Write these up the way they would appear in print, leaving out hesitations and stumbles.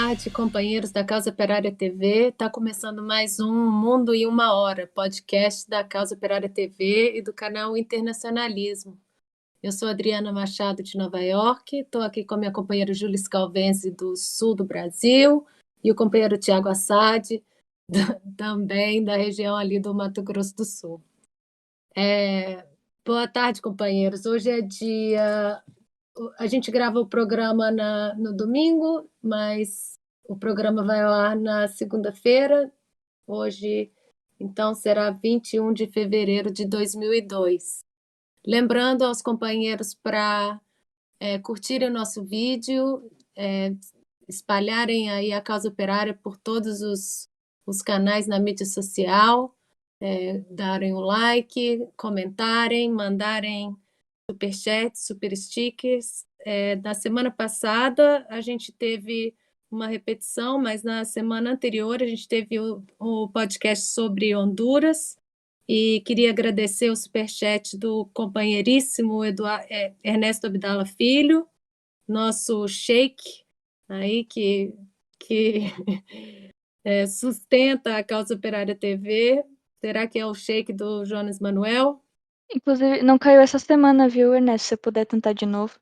tarde, companheiros da Causa Operária TV. Está começando mais um Mundo em uma Hora, podcast da Causa Operária TV e do canal Internacionalismo. Eu sou Adriana Machado, de Nova York, estou aqui com a minha companheira Júlia Scalvenzi, do sul do Brasil, e o companheiro Tiago Assad, também da região ali do Mato Grosso do Sul. Boa tarde, companheiros. Hoje é dia. A gente grava o programa no domingo, mas o programa vai ao ar na segunda-feira. Hoje, então, será 21 de fevereiro de 2002. Lembrando aos companheiros para curtirem o nosso vídeo, espalharem aí a Causa Operária por todos os canais na mídia social, darem o like, comentarem, mandarem superchats, super stickers. Na semana passada a gente teve uma repetição, mas na semana anterior a gente teve o podcast sobre Honduras e queria agradecer o superchat do companheiríssimo Ernesto Abdala Filho, nosso sheik aí que sustenta a Causa Operária TV. Será que é o sheik do Jonas Manuel? Inclusive, não caiu essa semana, viu, Ernesto? Se você puder tentar de novo.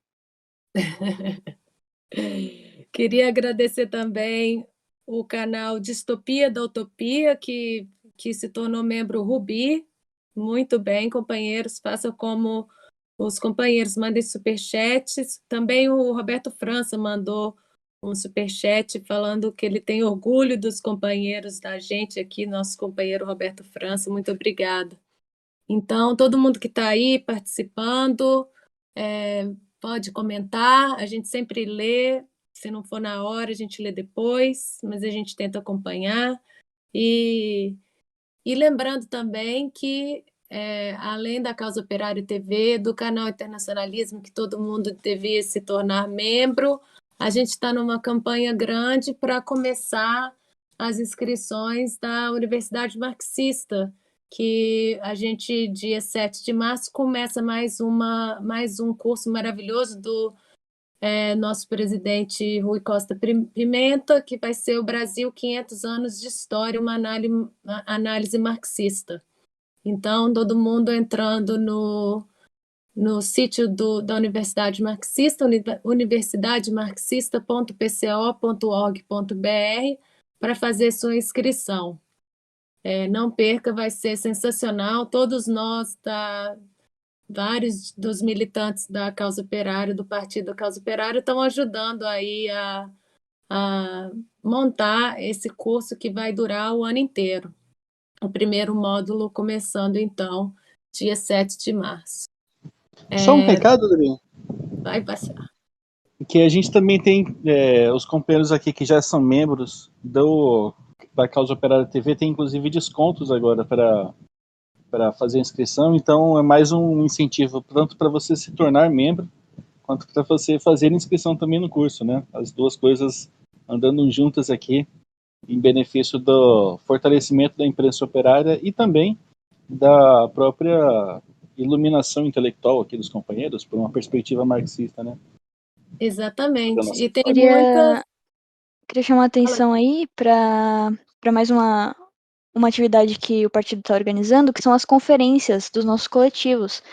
Queria agradecer também o canal Distopia da Utopia, que se tornou membro Rubi. Muito bem, companheiros, façam como os companheiros, mandem superchats. Também o Roberto França mandou um superchat falando que ele tem orgulho dos companheiros da gente aqui, nosso companheiro Roberto França. Muito obrigada. Então, todo mundo que está aí participando, pode comentar, a gente sempre lê, se não for na hora, a gente lê depois, mas a gente tenta acompanhar. E lembrando também que, além da Causa Operária TV, do canal Internacionalismo, que todo mundo devia se tornar membro, a gente está numa campanha grande para começar as inscrições da Universidade Marxista, que a gente, dia 7 de março, começa mais um curso maravilhoso do nosso presidente Rui Costa Pimenta, que vai ser o Brasil 500 anos de história, uma análise marxista. Então, todo mundo entrando no sítio da Universidade Marxista, universidademarxista.pco.org.br, para fazer sua inscrição. Não perca, vai ser sensacional. Todos nós, vários dos militantes da Causa Operária, do Partido da Causa Operária, estão ajudando aí a montar esse curso que vai durar o ano inteiro. O primeiro módulo começando, então, dia 7 de março. Só um recado, Adriano, Vai passar. que a gente também tem os companheiros aqui que já são membros da Causa Operária TV, tem inclusive descontos agora para fazer a inscrição, então é mais um incentivo tanto para você se tornar membro, quanto para você fazer a inscrição também no curso, né? As duas coisas andando juntas aqui, em benefício do fortalecimento da imprensa operária e também da própria iluminação intelectual aqui dos companheiros, por uma perspectiva marxista, né? Exatamente. Nossa. E tem muitas. Queria chamar a atenção aí para mais uma atividade que o partido está organizando, que são as conferências dos nossos coletivos.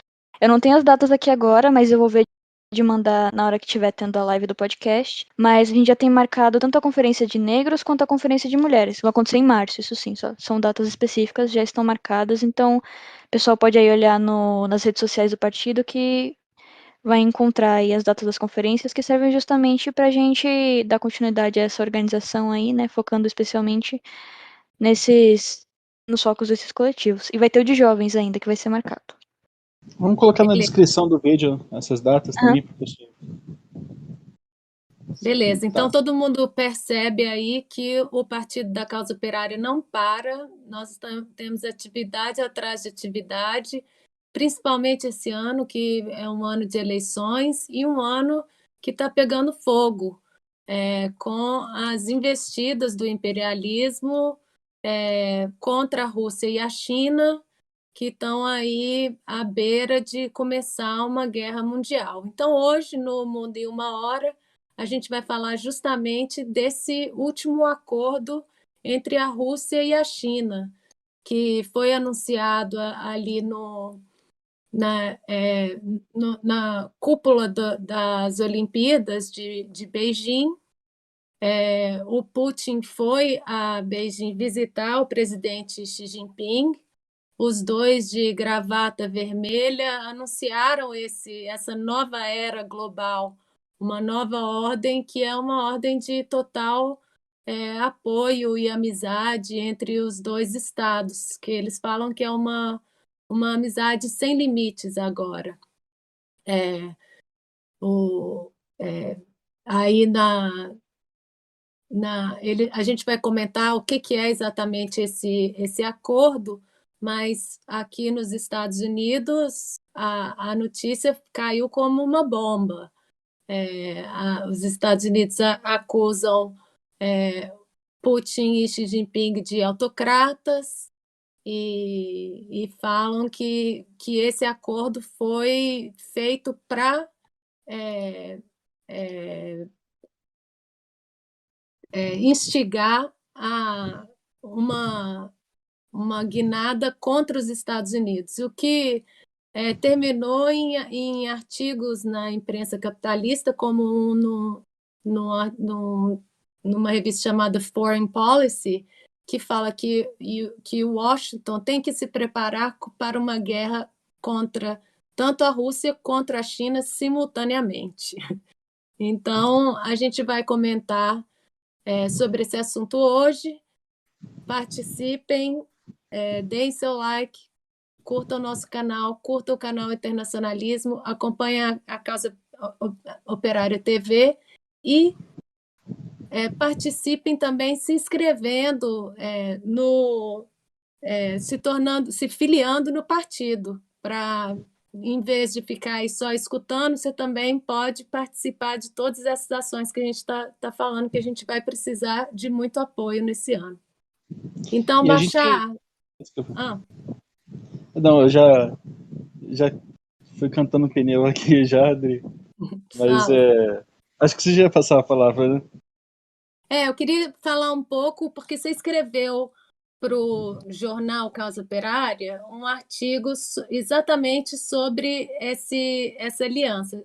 Eu não tenho as datas aqui agora, mas eu vou ver de mandar na hora que estiver tendo a live do podcast. Mas a gente já tem marcado tanto a conferência de negros quanto a conferência de mulheres. Vai acontecer em março, isso sim, são datas específicas, já estão marcadas. Então, o pessoal pode aí olhar nas redes sociais do partido que vai encontrar aí as datas das conferências que servem justamente para a gente dar continuidade a essa organização aí, né? Focando especialmente nos focos desses coletivos. E vai ter o de jovens ainda, que vai ser marcado. Vamos colocar na descrição do vídeo essas datas também, professor. Beleza, então Tá. todo mundo percebe aí que o Partido da Causa Operária não para, nós temos atividade atrás de atividade, principalmente esse ano, que é um ano de eleições e um ano que está pegando fogo, com as investidas do imperialismo contra a Rússia e a China, que estão aí à beira de começar uma guerra mundial. Então, hoje, no Mundo em uma Hora, a gente vai falar justamente desse último acordo entre a Rússia e a China, que foi anunciado ali na cúpula das Olimpíadas de Beijing. O Putin foi a Beijing visitar o presidente Xi Jinping. Os dois de gravata vermelha anunciaram essa nova era global, uma nova ordem que é uma ordem de total apoio e amizade entre os dois estados, que eles falam que é uma amizade sem limites agora. É, o, é, aí a gente vai comentar o que é exatamente esse acordo, mas aqui nos Estados Unidos a notícia caiu como uma bomba. Os Estados Unidos acusam Putin e Xi Jinping de autocratas e falam que esse acordo foi feito para instigar uma guinada contra os Estados Unidos, o que terminou em artigos na imprensa capitalista, como numa revista chamada Foreign Policy, que fala que Washington tem que se preparar para uma guerra contra tanto a Rússia contra a China simultaneamente. Então, a gente vai comentar sobre esse assunto hoje. Participem, deem seu like, curtam o nosso canal, curtam o canal Internacionalismo, acompanhem a Causa Operária TV e participem também se inscrevendo, se filiando no partido, para, em vez de ficar aí só escutando, você também pode participar de todas essas ações que a gente está falando, que a gente vai precisar de muito apoio nesse ano. Então, Bashar... Não, eu já fui cantando pneu aqui já, Adri. Mas acho que você já ia passar a palavra, né? Eu queria falar um pouco, porque você escreveu para o jornal Causa Operária um artigo exatamente sobre essa aliança.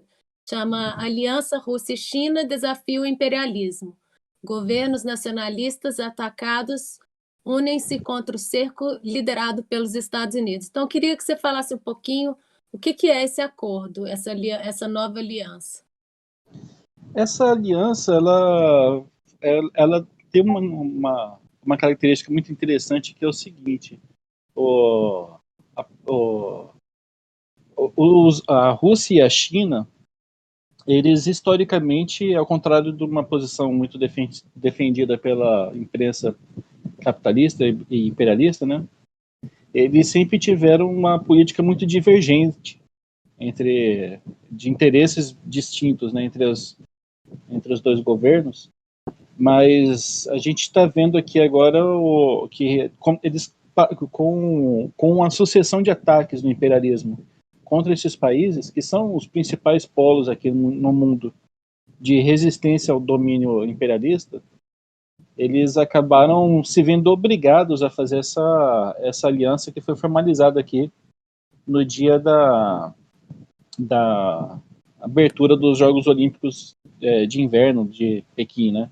Chama Aliança Rússia e China, Desafio ao Imperialismo. Governos nacionalistas atacados unem-se contra o cerco liderado pelos Estados Unidos. Então, eu queria que você falasse um pouquinho o que é esse acordo, essa nova aliança. Essa aliança, ela tem uma característica muito interessante, que é o seguinte: a Rússia e a China, eles historicamente, ao contrário de uma posição muito defendida pela imprensa capitalista e imperialista, né, eles sempre tiveram uma política muito divergente de interesses distintos, né, entre os dois governos. Mas a gente está vendo aqui agora que eles, com a sucessão de ataques do imperialismo contra esses países, que são os principais polos aqui no mundo de resistência ao domínio imperialista, eles acabaram se vendo obrigados a fazer essa aliança, que foi formalizada aqui no dia da abertura dos Jogos Olímpicos de Inverno de Pequim, né?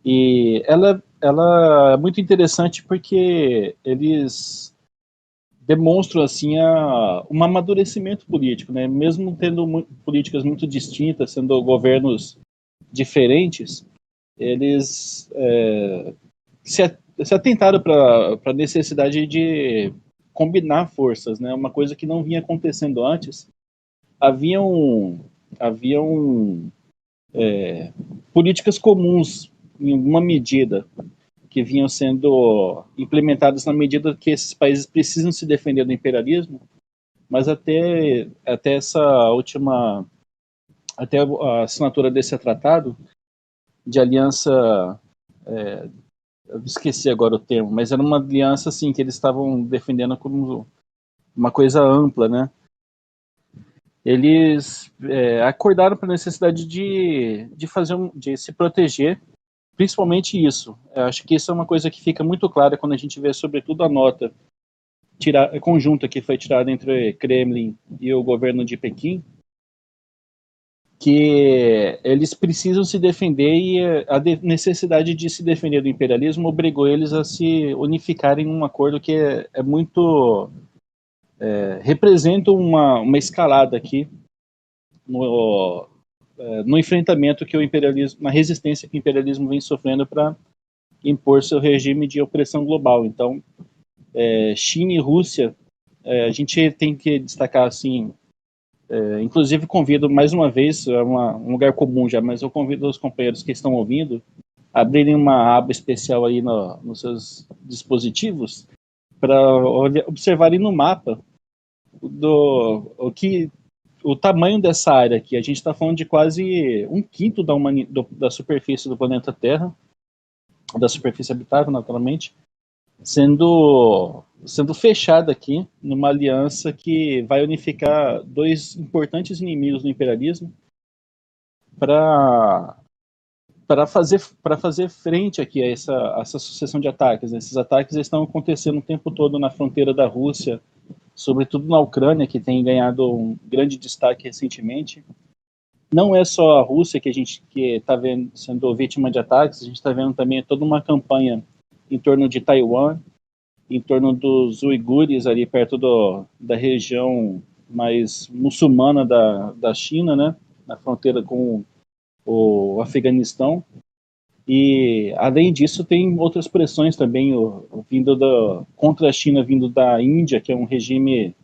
E ela é muito interessante porque eles demonstram assim um amadurecimento político, né? Mesmo tendo políticas muito distintas, sendo governos diferentes, eles se atentaram para a necessidade de combinar forças, né? Uma coisa que não vinha acontecendo antes. Haviam políticas comuns, em alguma medida, que vinham sendo implementadas na medida que esses países precisam se defender do imperialismo, mas até a assinatura desse tratado de aliança, eu esqueci agora o termo, mas era uma aliança assim que eles estavam defendendo como uma coisa ampla, né? eles acordaram para a necessidade de se proteger, principalmente isso. Eu acho que isso é uma coisa que fica muito clara quando a gente vê, sobretudo, a nota conjunta que foi tirada entre Kremlin e o governo de Pequim, que eles precisam se defender e a necessidade de se defender do imperialismo obrigou eles a se unificarem em um acordo que é muito... representa uma escalada aqui no enfrentamento que o imperialismo, na resistência que o imperialismo vem sofrendo para impor seu regime de opressão global. Então, China e Rússia, a gente tem que destacar assim, inclusive convido mais uma vez, um lugar comum já, mas eu convido os companheiros que estão ouvindo a abrirem uma aba especial aí nos seus dispositivos para observarem no mapa o tamanho dessa área aqui. A gente está falando de quase 1/5 da superfície do planeta Terra, da superfície habitável, naturalmente, sendo fechada aqui numa aliança que vai unificar dois importantes inimigos do imperialismo para fazer frente aqui a essa sucessão de ataques. Esses ataques estão acontecendo o tempo todo na fronteira da Rússia, sobretudo na Ucrânia, que tem ganhado um grande destaque recentemente. Não é só a Rússia que está vendo sendo vítima de ataques, a gente está vendo também toda uma campanha em torno de Taiwan, em torno dos uigures, ali perto da região mais muçulmana da China, né, na fronteira com o Afeganistão. E, além disso, tem outras pressões também, contra a China, vindo da Índia, que é um regime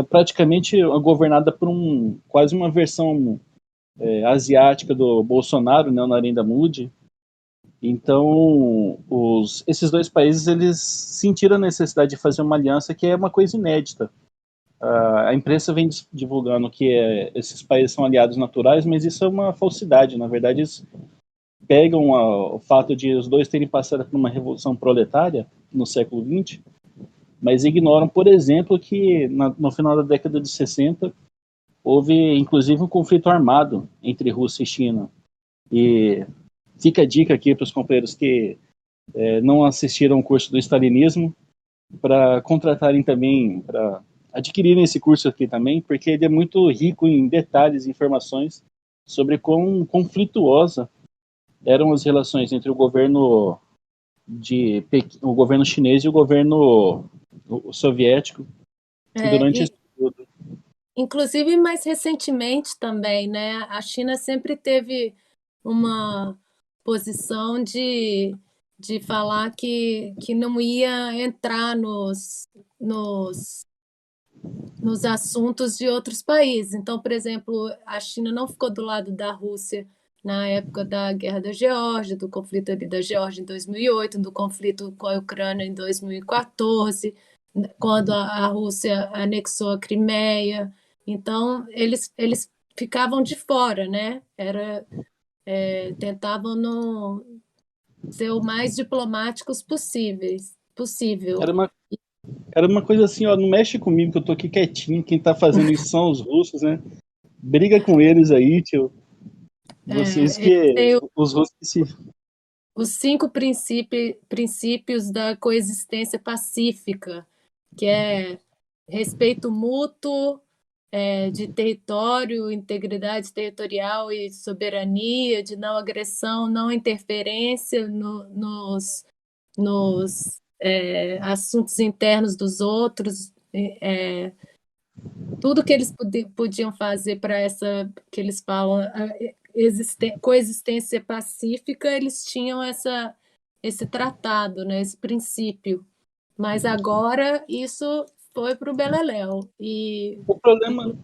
praticamente governada por quase uma versão asiática do Bolsonaro, né, o Narendra Modi. Então, esses dois países, eles sentiram a necessidade de fazer uma aliança que é uma coisa inédita. A imprensa vem divulgando que esses países são aliados naturais, mas isso é uma falsidade. Na verdade, eles pegam o fato de os dois terem passado por uma revolução proletária no século XX, mas ignoram, por exemplo, que no final da década de 60 houve, inclusive, um conflito armado entre Rússia e China. E fica a dica aqui para os companheiros que não assistiram o curso do stalinismo, para contratarem também, para adquirirem esse curso aqui também, porque ele é muito rico em detalhes e informações sobre quão conflituosa eram as relações entre o governo chinês e o governo soviético durante esse período. Inclusive, mais recentemente também, né? A China sempre teve uma posição de falar que não ia entrar nos assuntos de outros países. Então, por exemplo, a China não ficou do lado da Rússia na época da Guerra da Geórgia, do conflito ali da Geórgia em 2008, do conflito com a Ucrânia em 2014, quando a Rússia anexou a Crimeia. Então, eles ficavam de fora, né? Tentavam ser o mais diplomáticos possível. Era uma coisa assim, ó, não mexe comigo que eu tô aqui quietinho, quem tá fazendo isso são os russos, né? Briga com eles aí, tio. Vocês os russos que se... Os 5 princípios da coexistência pacífica, que é respeito mútuo, de território, integridade territorial e soberania, de não agressão, não interferência nos assuntos internos dos outros, tudo que eles podiam fazer para essa, que eles falam, coexistência pacífica, eles tinham esse tratado, né, esse princípio. Mas agora isso foi para o beleléu. E o problema...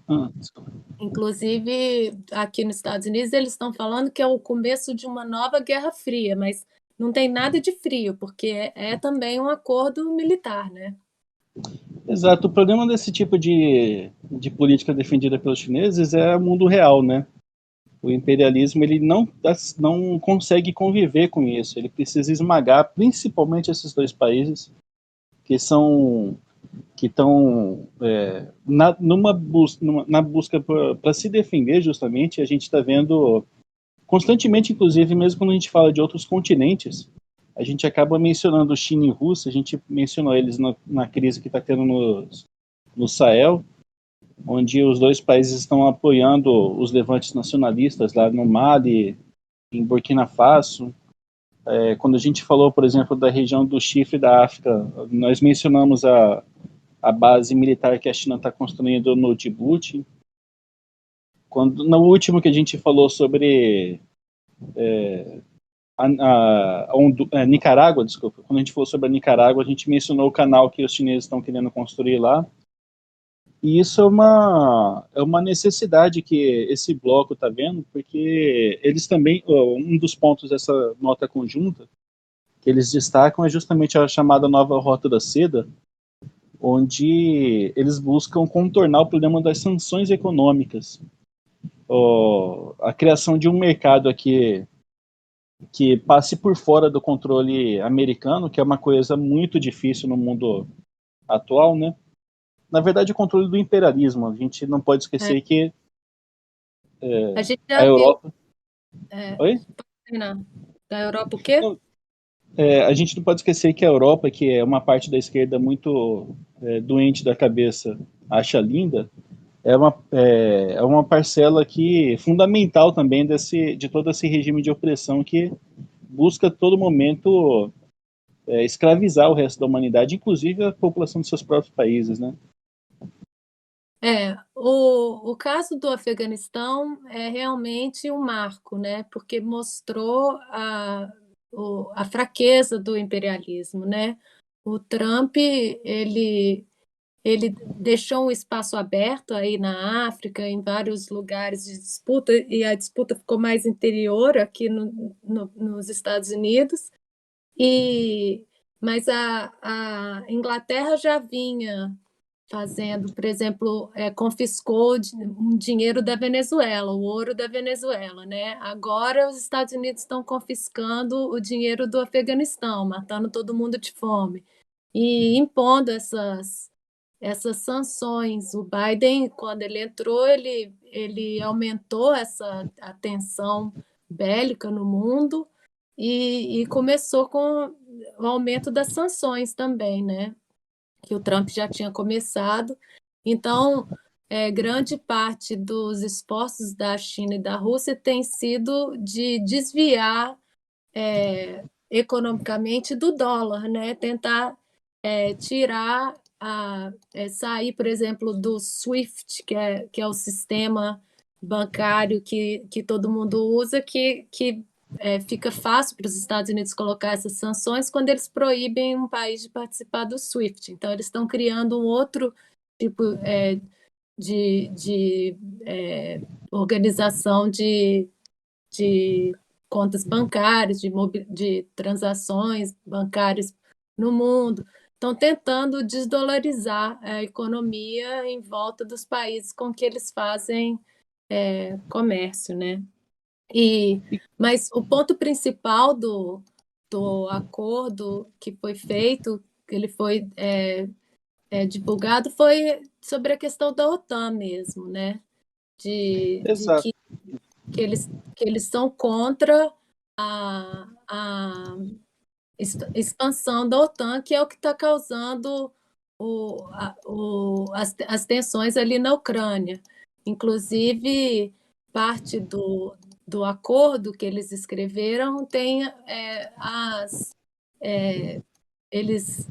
Inclusive, aqui nos Estados Unidos, eles estão falando que é o começo de uma nova Guerra Fria, mas não tem nada de frio, porque é também um acordo militar, né? Exato. O problema desse tipo de política defendida pelos chineses é o mundo real, né? O imperialismo, ele não consegue conviver com isso. Ele precisa esmagar, principalmente esses dois países, que são que estão na busca para se defender, justamente. A gente está vendo constantemente, inclusive, mesmo quando a gente fala de outros continentes, a gente acaba mencionando China e Rússia, a gente mencionou eles na crise que está tendo no Sahel, onde os dois países estão apoiando os levantes nacionalistas lá no Mali, em Burkina Faso. Quando a gente falou, por exemplo, da região do Chifre da África, nós mencionamos a base militar que a China está construindo no Djibouti. No último que a gente falou sobre Nicarágua, desculpa, quando a gente falou sobre a Nicarágua, a gente mencionou o canal que os chineses estão querendo construir lá. E isso é uma necessidade que esse bloco está vendo, porque eles também, um dos pontos dessa nota conjunta que eles destacam é justamente a chamada nova Rota da Seda, onde eles buscam contornar o problema das sanções econômicas. A criação de um mercado aqui que passe por fora do controle americano, que é uma coisa muito difícil no mundo atual, né? Na verdade, o controle do imperialismo. A gente não pode esquecer que a gente a já Europa... viu, Oi? da Europa o quê? Não, a gente não pode esquecer que a Europa, que é uma parte da esquerda muito doente da cabeça, acha linda, é uma parcela que fundamental também de todo esse regime de opressão que busca a todo momento escravizar o resto da humanidade, inclusive a população dos seus próprios países, né? O caso do Afeganistão é realmente um marco, né? Porque mostrou a fraqueza do imperialismo, né? O Trump, ele deixou um espaço aberto aí na África, em vários lugares de disputa, e a disputa ficou mais interior aqui nos Estados Unidos. Mas a Inglaterra já vinha fazendo, por exemplo, confiscou um dinheiro da Venezuela, o ouro da Venezuela, né? Agora os Estados Unidos estão confiscando o dinheiro do Afeganistão, matando todo mundo de fome e impondo essas sanções. O Biden, quando ele entrou, ele aumentou a tensão bélica no mundo e começou com o aumento das sanções também, né? Que o Trump já tinha começado. Então, grande parte dos esforços da China e da Rússia tem sido de desviar economicamente do dólar, né? Tentar tirar, sair, por exemplo, do SWIFT, que é o sistema bancário que todo mundo usa, que fica fácil para os Estados Unidos colocar essas sanções quando eles proíbem um país de participar do SWIFT. Então, eles estão criando um outro tipo de organização de contas bancárias, de transações bancárias no mundo. Estão tentando desdolarizar a economia em volta dos países com que eles fazem comércio, né? Mas o ponto principal do acordo que foi feito, que ele foi divulgado, foi sobre a questão da OTAN mesmo, né? De Exato. que eles são contra a expansão da OTAN, que é o que está causando as tensões ali na Ucrânia. Inclusive, parte do acordo que eles escreveram tem eles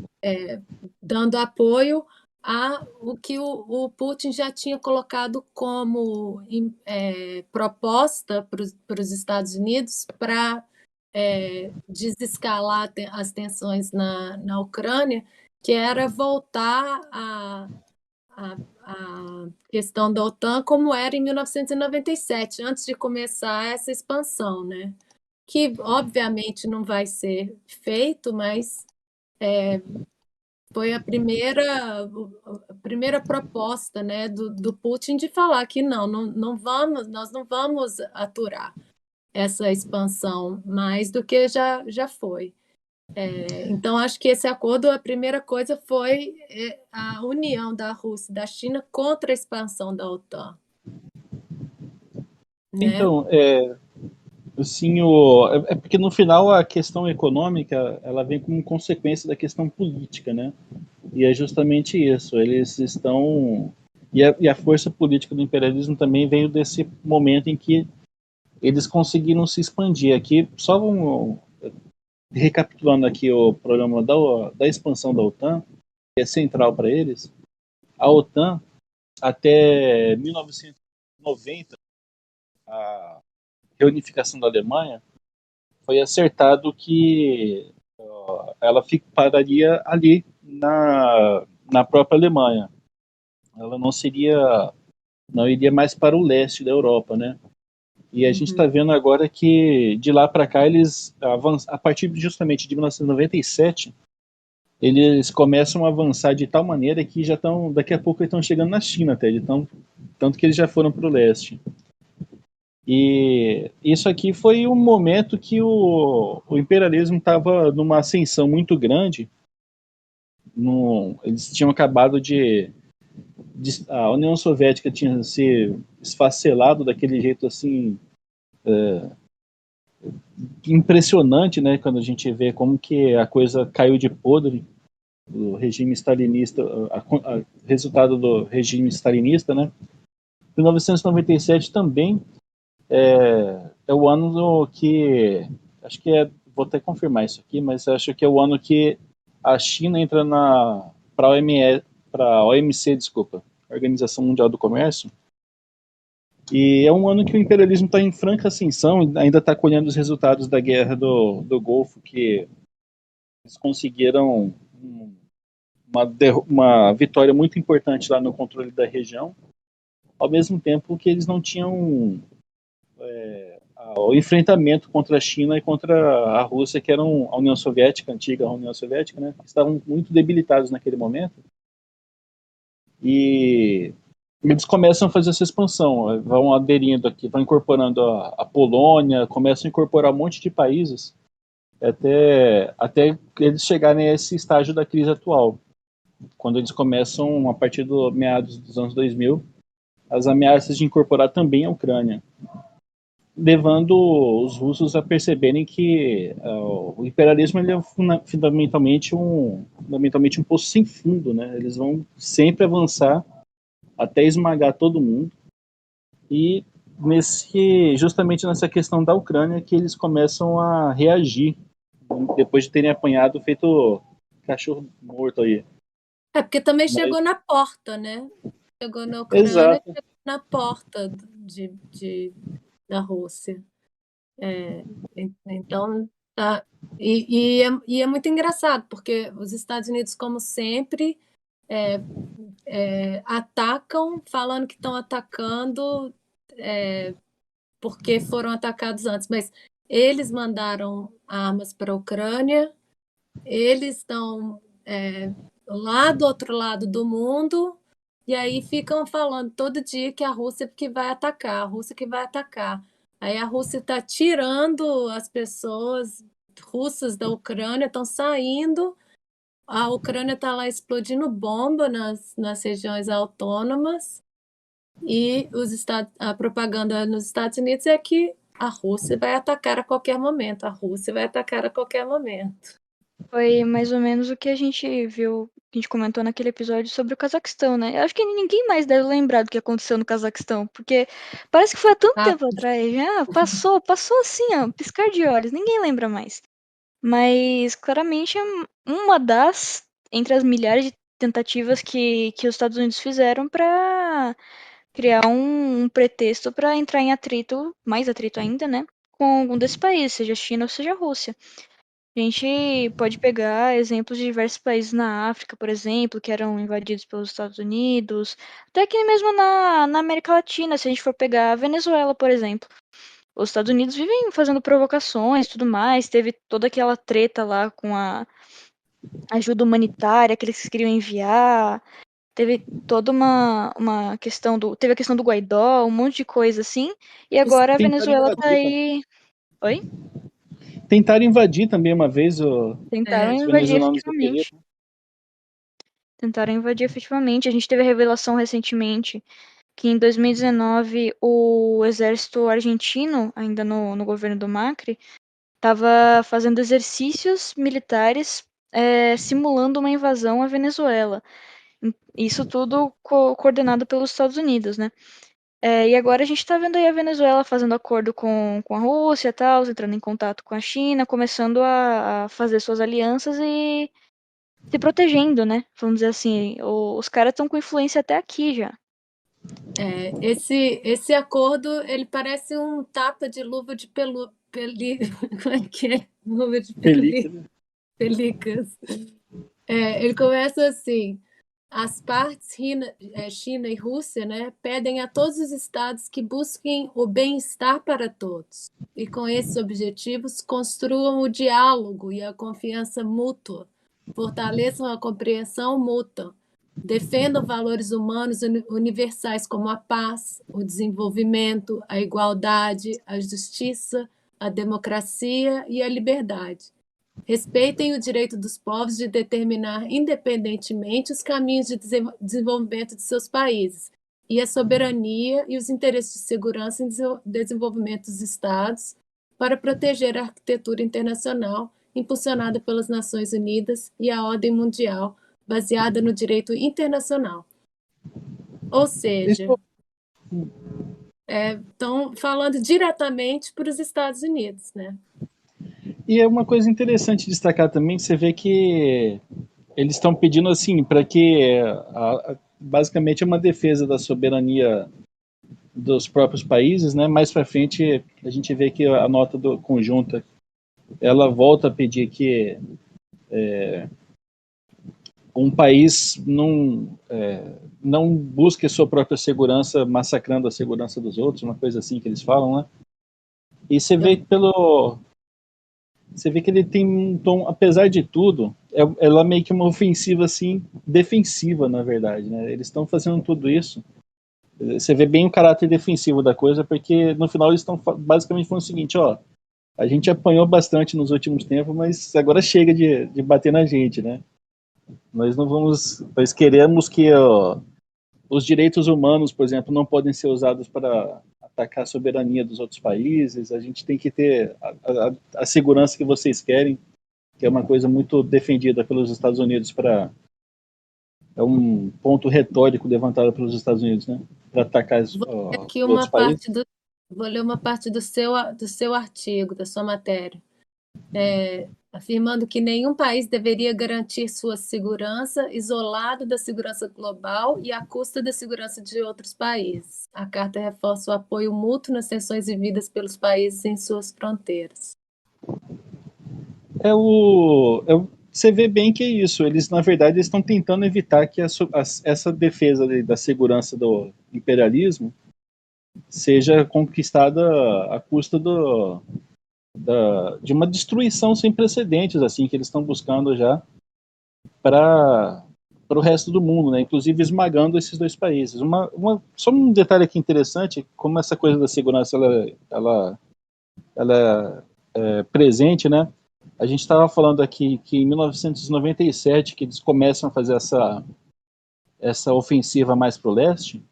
dando apoio a o que o Putin já tinha colocado como proposta para os Estados Unidos para desescalar as tensões na Ucrânia, que era voltar a questão da OTAN como era em 1997, antes de começar essa expansão, né? Que obviamente não vai ser feito, mas foi a primeira proposta, né, do Putin de falar que nós não vamos aturar essa expansão mais do que já foi. Então, acho que esse acordo, a primeira coisa foi a união da Rússia e da China contra a expansão da OTAN, né? Então, assim, é porque no final a questão econômica ela vem como consequência da questão política, né? E é justamente isso. Eles estão e a força política do imperialismo também veio desse momento em que eles conseguiram se expandir. Aqui, só recapitulando aqui o programa da expansão da OTAN, que é central para eles. A OTAN até 1990, a reunificação da Alemanha, foi acertado que ela pararia ali na própria Alemanha. Ela não iria mais para o leste da Europa, né? E a gente está vendo agora que de lá para cá eles a partir justamente de 1997 eles começam a avançar de tal maneira que já estão daqui a pouco eles estão chegando na China até, tanto que eles já foram para o leste. E isso aqui foi um momento que o imperialismo estava numa ascensão muito grande. Eles tinham acabado a União Soviética tinha se esfacelado daquele jeito assim impressionante, né? Quando a gente vê como que a coisa caiu de podre, o regime stalinista, resultado do regime stalinista, né? 1997 também é o ano que acho que vou até confirmar isso aqui, mas acho que é o ano que a China entra para a OMC, desculpa, Organização Mundial do Comércio. E é um ano que o imperialismo está em franca ascensão, ainda está colhendo os resultados da guerra do Golfo, que eles conseguiram uma vitória muito importante lá no controle da região, ao mesmo tempo que eles não tinham o enfrentamento contra a China e contra a Rússia, que eram a União Soviética, a antiga União Soviética, né, que estavam muito debilitados naquele momento. E eles começam a fazer essa expansão, vão aderindo aqui, vão incorporando a Polônia, começam a incorporar um monte de países até eles chegarem a esse estágio da crise atual, quando eles começam, a partir do meados dos anos 2000, as ameaças de incorporar também a Ucrânia, levando os russos a perceberem que o imperialismo ele é fundamentalmente um poço sem fundo, né? Eles vão sempre avançar até esmagar todo mundo. E justamente nessa questão da Ucrânia que eles começam a reagir depois de terem apanhado, feito cachorro morto aí. Porque também Mas, chegou na porta, né? Chegou na Ucrânia, exato. chegou na porta da Rússia. Então, tá. E é muito engraçado, porque os Estados Unidos, como sempre, atacam, falando que estão atacando porque foram atacados antes, mas eles mandaram armas para a Ucrânia, eles estão lá do outro lado do mundo, e aí ficam falando todo dia que a Rússia que vai atacar, a Rússia que vai atacar. Aí a Rússia está tirando as pessoas russas da Ucrânia, estão saindo, a Ucrânia está lá explodindo bomba nas regiões autônomas, e a propaganda nos Estados Unidos é que a Rússia vai atacar a qualquer momento, a Rússia vai atacar a qualquer momento. Foi mais ou menos o que a gente viu, que a gente comentou naquele episódio sobre o Cazaquistão, né? Eu acho que ninguém mais deve lembrar do que aconteceu no Cazaquistão, porque parece que foi há tanto tempo atrás, já passou assim, ó, piscar de olhos, ninguém lembra mais. Mas claramente é uma das, entre as milhares de tentativas que os Estados Unidos fizeram para criar um pretexto para entrar em atrito, mais atrito ainda, né? Com algum desses países, seja China ou seja Rússia. A gente pode pegar exemplos de diversos países na África, por exemplo, que eram invadidos pelos Estados Unidos, até aqui mesmo na América Latina, se a gente for pegar a Venezuela, por exemplo. Os Estados Unidos vivem fazendo provocações e tudo mais, teve toda aquela treta lá com a ajuda humanitária que eles queriam enviar, teve toda uma questão teve a questão do Guaidó, um monte de coisa assim, e agora a Tentaram Venezuela tá invadir, aí. Oi? tentaram invadir também uma vez Tentaram os invadir venezuelanos do Peru. efetivamente. Tentaram invadir efetivamente. A gente teve a revelação recentemente que em 2019 o exército argentino, ainda no governo do Macri, estava fazendo exercícios militares simulando uma invasão à Venezuela. Isso tudo coordenado pelos Estados Unidos, né? E agora a gente está vendo aí a Venezuela fazendo acordo com a Rússia e tal, entrando em contato com a China, começando a fazer suas alianças e se protegendo, né? Vamos dizer assim, os caras estão com influência até aqui já. Esse acordo, ele parece um tapa de luva de como é que é? Luva de Película. pelicas. Ele começa assim: as partes China e Rússia, né, pedem a todos os estados que busquem o bem-estar para todos e, com esses objetivos, construam o diálogo e a confiança mútua, fortaleçam a compreensão mútua, defendam valores humanos universais como a paz, o desenvolvimento, a igualdade, a justiça, a democracia e a liberdade. Respeitem o direito dos povos de determinar independentemente os caminhos de desenvolvimento de seus países e a soberania e os interesses de segurança e desenvolvimento dos Estados para proteger a arquitetura internacional impulsionada pelas Nações Unidas e a ordem mundial baseada no direito internacional. Ou seja, estão falando diretamente para os Estados Unidos, né? E é uma coisa interessante destacar também, que você vê que eles estão pedindo assim, para que basicamente é uma defesa da soberania dos próprios países, né? Mais para frente a gente vê que a nota conjunta ela volta a pedir que um país não busque a sua própria segurança massacrando a segurança dos outros, uma coisa assim que eles falam, né? E você vê que ele tem um tom, apesar de tudo, ela é meio que uma ofensiva assim, defensiva, na verdade, né? Eles estão fazendo tudo isso. Você vê bem o caráter defensivo da coisa, porque no final eles estão basicamente falando o seguinte, ó, a gente apanhou bastante nos últimos tempos, mas agora chega de bater na gente, né? Nós queremos que os direitos humanos, por exemplo, não podem ser usados para atacar a soberania dos outros países, a gente tem que ter a segurança que vocês querem, que é uma coisa muito defendida pelos Estados Unidos é um ponto retórico levantado pelos Estados Unidos, né, para atacar os outros países. Vou ler uma parte do seu artigo, da sua matéria, afirmando que nenhum país deveria garantir sua segurança isolado da segurança global e à custa da segurança de outros países. A Carta reforça o apoio mútuo nas tensões vividas pelos países em suas fronteiras. Você vê bem que é isso. Eles, na verdade, estão tentando evitar que essa defesa da segurança do imperialismo seja conquistada à custa de uma destruição sem precedentes, assim, que eles estão buscando já para o resto do mundo, né? Inclusive esmagando esses dois países. Só um detalhe aqui interessante, como essa coisa da segurança ela é presente, né? A gente estava falando aqui que em 1997 que eles começam a fazer essa ofensiva mais para o leste,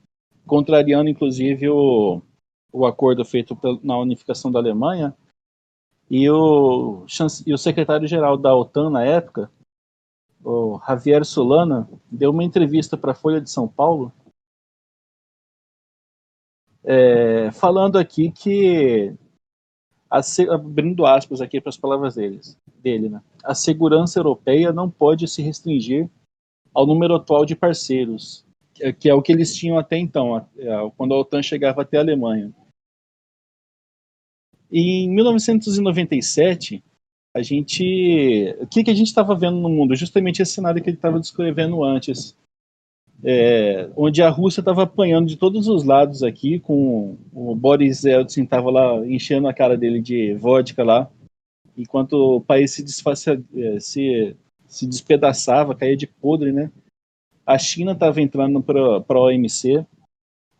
contrariando inclusive o acordo feito na unificação da Alemanha, e o secretário-geral da OTAN na época, o Javier Solana, deu uma entrevista para a Folha de São Paulo, falando aqui que, abrindo aspas aqui para as palavras dele, né, a segurança europeia não pode se restringir ao número atual de parceiros, que é o que eles tinham até então, quando a OTAN chegava até a Alemanha. E em 1997, o que a gente estava vendo no mundo? Justamente esse cenário que ele estava descrevendo antes, onde a Rússia estava apanhando de todos os lados aqui, com o Boris Yeltsin estava lá enchendo a cara dele de vodka lá, enquanto o país se despedaçava, caía de podre, né? A China estava entrando para a OMC.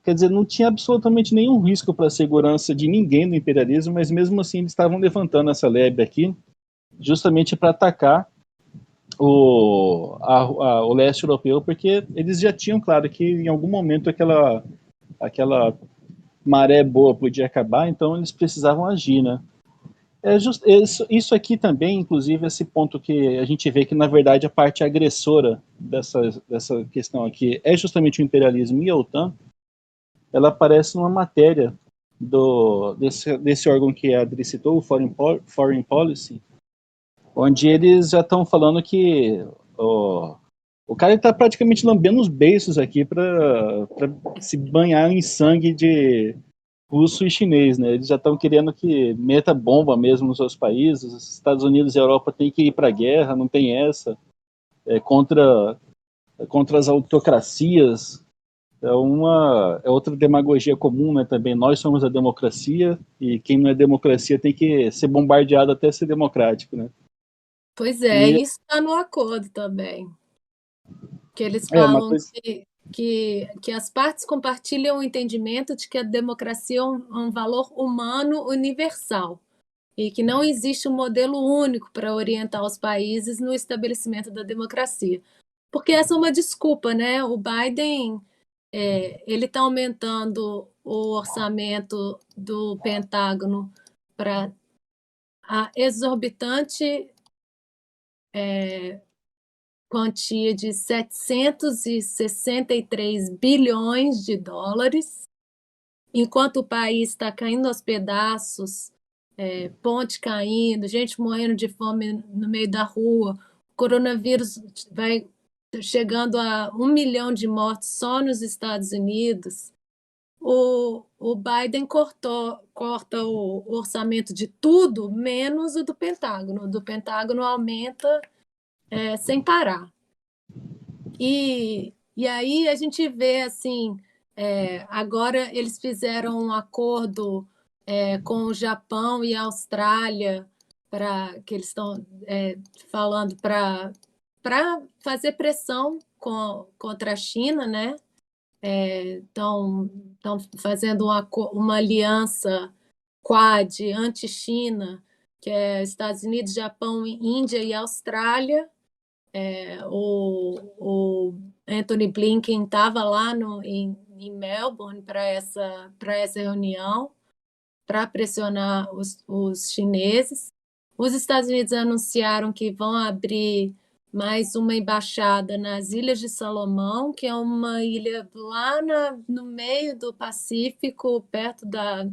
quer dizer, não tinha absolutamente nenhum risco para a segurança de ninguém do imperialismo, mas mesmo assim eles estavam levantando essa lebre aqui, justamente para atacar o leste europeu, porque eles já tinham claro que em algum momento aquela maré boa podia acabar, então eles precisavam agir, né? Isso aqui também, inclusive, esse ponto que a gente vê que, na verdade, a parte agressora dessa questão aqui é justamente o imperialismo e a OTAN, ela aparece numa matéria desse órgão que a Adri citou, o Foreign Policy, onde eles já estão falando que o cara está praticamente lambendo os beiços aqui para se banhar em sangue de russo e chinês, né? Eles já estão querendo que meta bomba mesmo nos seus países. Os Estados Unidos e a Europa têm que ir para a guerra, não tem essa. Contra as autocracias. É outra demagogia comum, né? Também nós somos a democracia e quem não é democracia tem que ser bombardeado até ser democrático, né? Pois é, isso está no acordo também, que eles Uma falam coisa... que as partes compartilham o entendimento de que a democracia é um valor humano universal e que não existe um modelo único para orientar os países no estabelecimento da democracia. Porque essa é uma desculpa, né? O Biden ele está aumentando o orçamento do Pentágono para a exorbitante quantia de 763 bilhões de dólares, enquanto o país está caindo aos pedaços, ponte caindo, gente morrendo de fome no meio da rua, o coronavírus vai chegando a 1 milhão de mortes só nos Estados Unidos. O Biden corta o orçamento de tudo, menos o do Pentágono. O do Pentágono aumenta sem parar. E aí a gente vê assim, agora eles fizeram um acordo com o Japão e a Austrália, que eles estão falando para fazer pressão contra a China, né? Estão fazendo uma aliança Quad anti-China, que é Estados Unidos, Japão, Índia e Austrália. O Anthony Blinken estava lá em Melbourne para essa reunião, para pressionar os chineses. Os Estados Unidos anunciaram que vão abrir mais uma embaixada nas Ilhas de Salomão, que é uma ilha lá no meio do Pacífico, perto da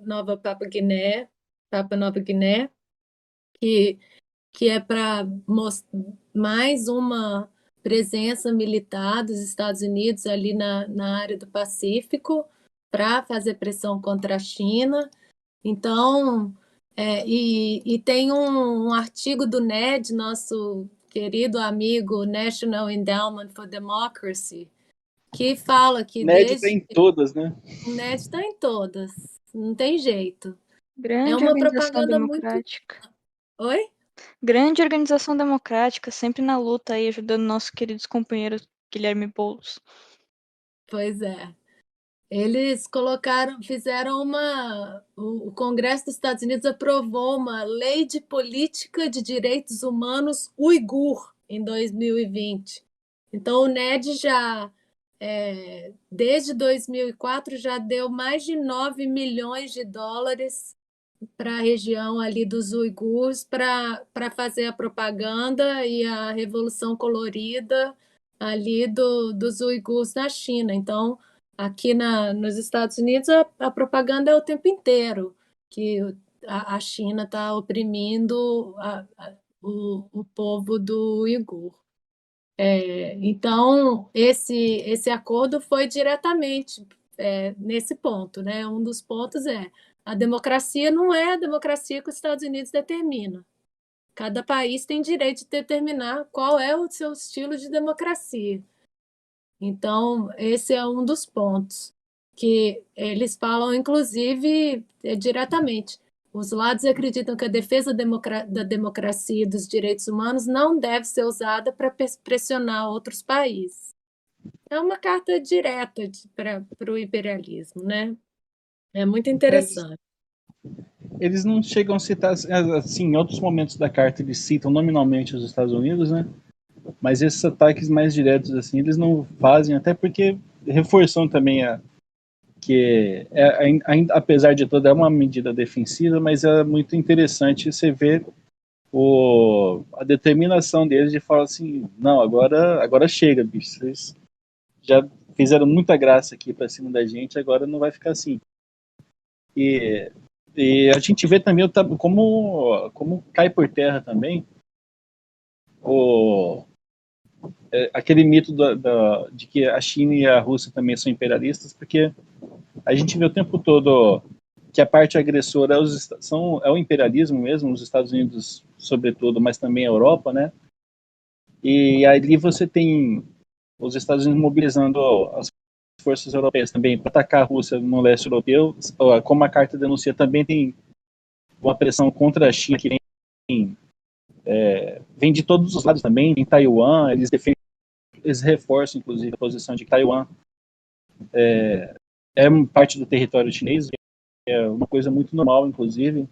Nova Papua Nova Guiné, que é para mais uma presença militar dos Estados Unidos ali na área do Pacífico para fazer pressão contra a China. Então, e tem um artigo do NED, nosso querido amigo National Endowment for Democracy, que fala que NED está em todas, né? O NED está em todas, não tem jeito. É Grande uma organização propaganda muito. democrática. Oi? Grande organização democrática, sempre na luta aí, ajudando nossos queridos companheiros Guilherme Boulos. Pois é. Eles fizeram o Congresso dos Estados Unidos aprovou uma lei de política de direitos humanos uigur em 2020. Então, o NED desde 2004, já deu mais de 9 milhões de dólares para a região ali dos uigures para fazer a propaganda e a revolução colorida ali dos uigures na China. Então, aqui nos Estados Unidos, a propaganda é o tempo inteiro, que a China está oprimindo o povo do uigur. Então, esse acordo foi diretamente nesse ponto, né? Um dos pontos a democracia não é a democracia que os Estados Unidos determinam. Cada país tem direito de determinar qual é o seu estilo de democracia. Então, esse é um dos pontos que eles falam, inclusive, diretamente. Os lados acreditam que a defesa da democracia e dos direitos humanos não deve ser usada para pressionar outros países. É uma carta direta para o imperialismo, né? É muito Eles, interessante. eles não chegam a citar, assim, em outros momentos da carta eles citam nominalmente os Estados Unidos, né? Mas esses ataques mais diretos, assim, eles não fazem, até porque reforçam também que, ainda, apesar de tudo, é uma medida defensiva, mas é muito interessante você ver a determinação deles de falar assim, não, agora chega, bicho, vocês já fizeram muita graça aqui para cima da gente, agora não vai ficar assim. E, e a gente vê também como cai por terra também o, aquele mito de que a China e a Rússia também são imperialistas, porque a gente vê o tempo todo que a parte agressora é o imperialismo mesmo, os Estados Unidos sobretudo, mas também a Europa, né? E ali você tem os Estados Unidos mobilizando as forças europeias também para atacar a Rússia no leste europeu, como a carta denuncia, também tem uma pressão contra a China que vem de todos os lados também, em Taiwan, eles reforçam inclusive a posição de que Taiwan é parte do território chinês, é uma coisa muito normal, inclusive.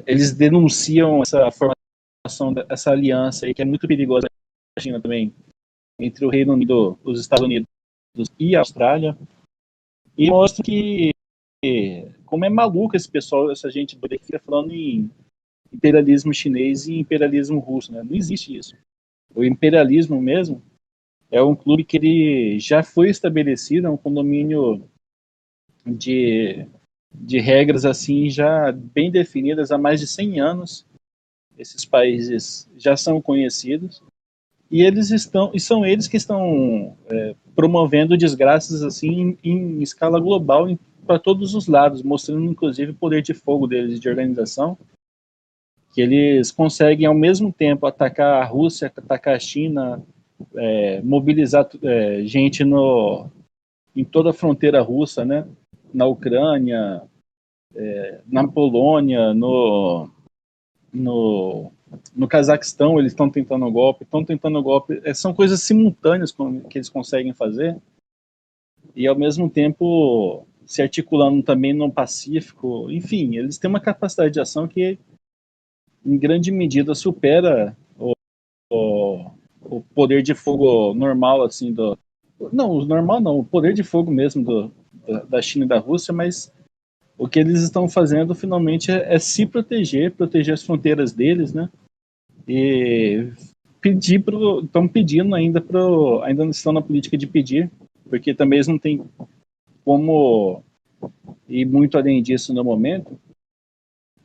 Eles denunciam essa formação, essa aliança aí, que é muito perigosa na China também, entre o Reino Unido, os Estados Unidos e a Austrália, e mostra que como é maluco esse pessoal, essa gente que fica falando em imperialismo chinês e imperialismo russo, né? Não existe isso. O imperialismo mesmo é um clube que ele já foi estabelecido, é um condomínio de, de regras assim já bem definidas há mais de 100 anos. Esses países já são conhecidos e são eles que estão promovendo desgraças assim em escala global para todos os lados, mostrando inclusive o poder de fogo deles de organização, que eles conseguem ao mesmo tempo atacar a Rússia, atacar a China, mobilizar gente em toda a fronteira russa, né? Na Ucrânia, na Polônia, no, no Cazaquistão eles estão tentando o golpe, são coisas simultâneas que eles conseguem fazer e ao mesmo tempo se articulando também no Pacífico, enfim, eles têm uma capacidade de ação que em grande medida supera o, o poder de fogo normal assim não, o normal não, o poder de fogo mesmo da China e da Rússia, mas o que eles estão fazendo finalmente é se proteger as fronteiras deles, né? E estão pedindo ainda estão na política de pedir, porque também eles não têm como ir muito além disso no momento,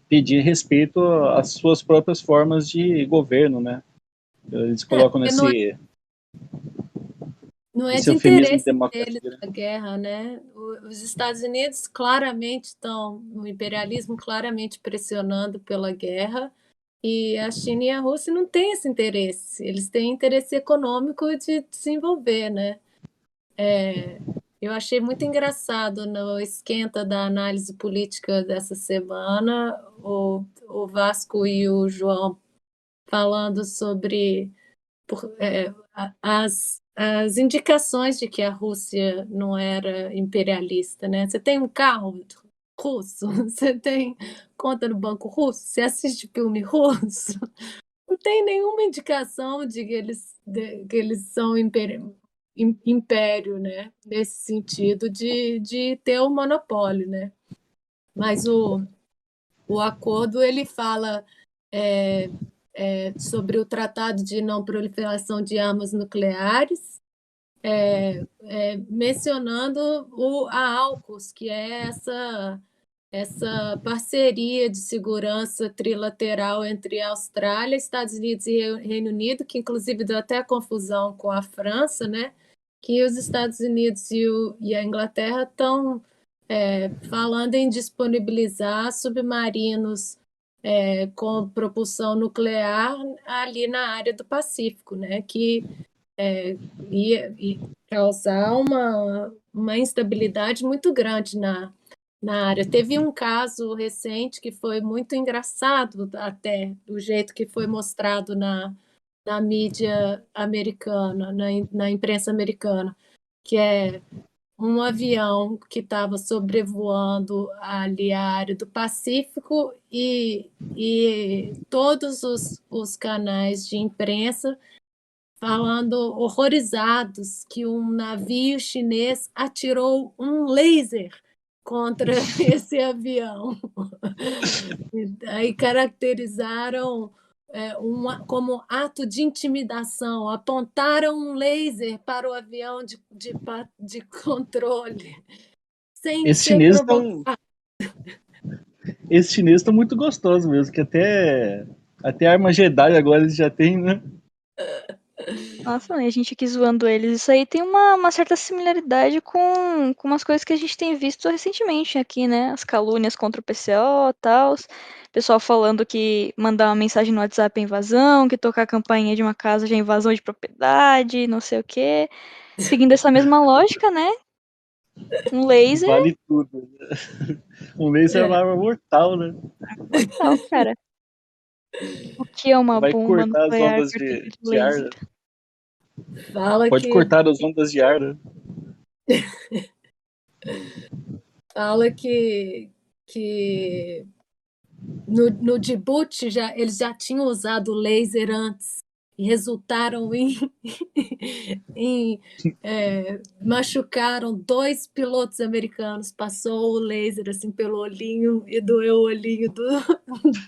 pedir respeito às suas próprias formas de governo, né? Eles colocam Porque não é nesse de eufemismo interesse democrático. deles a guerra, né? Os Estados Unidos claramente estão, o imperialismo claramente pressionando pela guerra, e a China e a Rússia não têm esse interesse. Eles têm interesse econômico de desenvolver, né? Eu achei muito engraçado no esquenta da análise política dessa semana, o Vasco e o João falando sobre as indicações de que a Rússia não era imperialista, né? Você tem um carro russo, você tem conta no banco russo, você assiste filme russo, não tem nenhuma indicação que eles são império, né? Nesse sentido de ter um monopólio, né? Mas o acordo ele fala é, sobre o Tratado de Não Proliferação de Armas Nucleares, mencionando a AUKUS, que é essa parceria de segurança trilateral entre Austrália, Estados Unidos e Reino Unido, que inclusive deu até confusão com a França, né? Que os Estados Unidos e a Inglaterra estão falando em disponibilizar submarinos com propulsão nuclear ali na área do Pacífico, né? Que ia causar uma instabilidade muito grande na área. Teve um caso recente que foi muito engraçado, até do jeito que foi mostrado na mídia americana, na imprensa americana, que é um avião que estava sobrevoando ali a área do Pacífico e todos os canais de imprensa falando horrorizados que um navio chinês atirou um laser contra esse avião. Aí caracterizaram como ato de intimidação, apontaram um laser para o avião de controle, sem Esses ser chineses estão provocado. esses chineses estão muito gostosos mesmo, que até arma Jedi agora eles já têm, né? Nossa, e a gente aqui zoando eles. Isso aí tem uma certa similaridade com umas coisas que a gente tem visto recentemente aqui, né? As calúnias contra o PCO e tal. Pessoal falando que mandar uma mensagem no WhatsApp é invasão, que tocar a campainha de uma casa já é invasão de propriedade, não sei o quê. Seguindo essa mesma lógica, né? Um laser Vale tudo. Um laser é uma É, arma mortal, né? mortal, cara. O que é uma Vai bomba cortar as nuclear ondas perto de de ar, laser? né? fala Pode que cortar as ondas de ar, né? fala que no Djibouti eles já tinham usado laser antes e resultaram machucaram 2 pilotos americanos. Passou o laser assim pelo olhinho e doeu o olhinho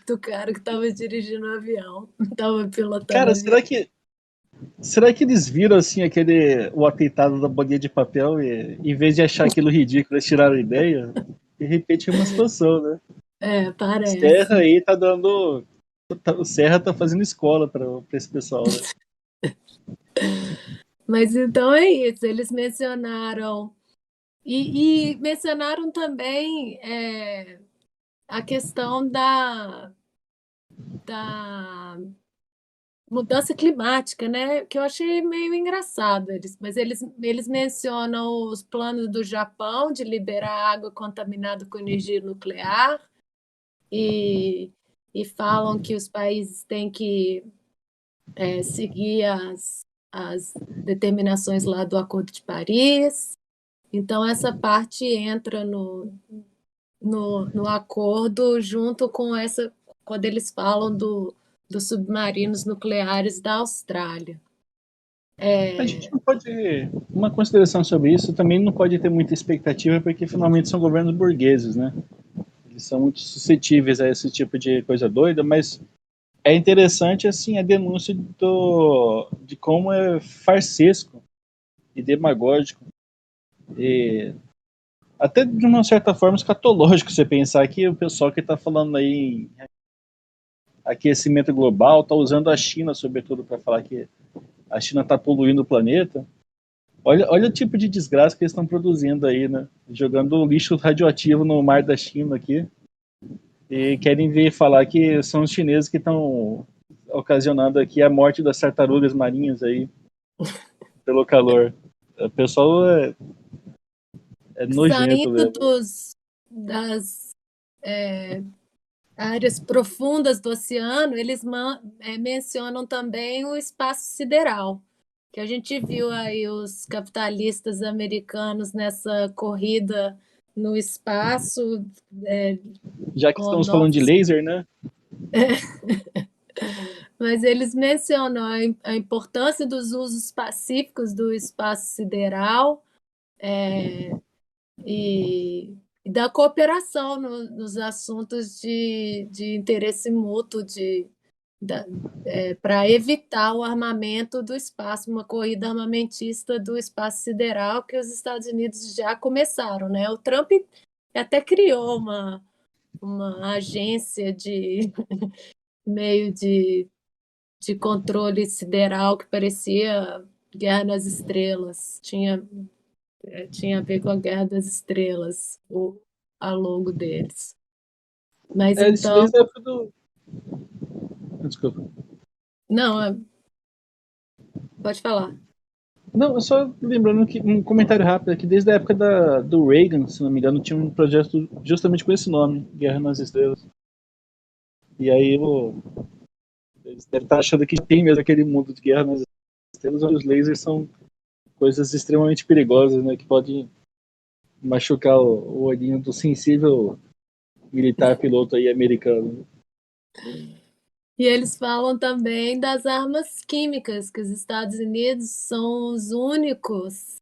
do cara que estava dirigindo o avião, estava pilotando o Cara, avião. será que eles viram assim o atentado da bolinha de papel e em vez de achar aquilo ridículo, eles tiraram ideia? De repente é uma situação, né? Serra Parece. aí tá dando. O Serra tá fazendo escola pra esse pessoal, né? Mas então é isso, eles mencionaram. E mencionaram também a questão da mudança climática, né? Que eu achei meio engraçado. Mas eles mencionam os planos do Japão de liberar água contaminada com energia nuclear e, e falam que os países têm que seguir as determinações lá do Acordo de Paris. Então, essa parte entra no acordo junto com quando eles falam dos submarinos nucleares da Austrália. A gente não pode. Uma consideração sobre isso também não pode ter muita expectativa, porque finalmente são governos burgueses, né? Eles são muito suscetíveis a esse tipo de coisa doida, mas é interessante assim a denúncia de como é farsesco e demagógico e até de uma certa forma escatológico você pensar que o pessoal que está falando aí em aquecimento global está usando a China sobretudo para falar que a China está poluindo o planeta. Olha o tipo de desgraça que eles estão produzindo aí, né? Jogando lixo radioativo no mar da China aqui. E querem vir falar que são os chineses que estão ocasionando aqui a morte das tartarugas marinhas aí pelo calor. O pessoal é nojento Saindo mesmo. das áreas profundas do oceano, eles mencionam também o espaço sideral, que a gente viu aí os capitalistas americanos nessa corrida no espaço, Já que com estamos falando de novos. laser, né? Mas eles mencionam a importância dos usos pacíficos do espaço sideral e da cooperação nos assuntos de interesse mútuo para evitar o armamento do espaço, uma corrida armamentista do espaço sideral que os Estados Unidos já começaram, né? O Trump até criou uma agência de meio de controle sideral que parecia Guerra nas Estrelas. Tinha a ver com a Guerra das Estrelas, a logo deles. Mas Isso então, desde a época do. Desculpa. não, pode falar. Não, só lembrando que um comentário rápido aqui, desde a época do Reagan, se não me engano, tinha um projeto justamente com esse nome, Guerra nas Estrelas. E aí deve estar achando que tem mesmo aquele mundo de guerra nas estrelas, onde os lasers são coisas extremamente perigosas, né? Que podem machucar o olhinho do sensível militar piloto aí americano. E eles falam também das armas químicas, que os Estados Unidos são os únicos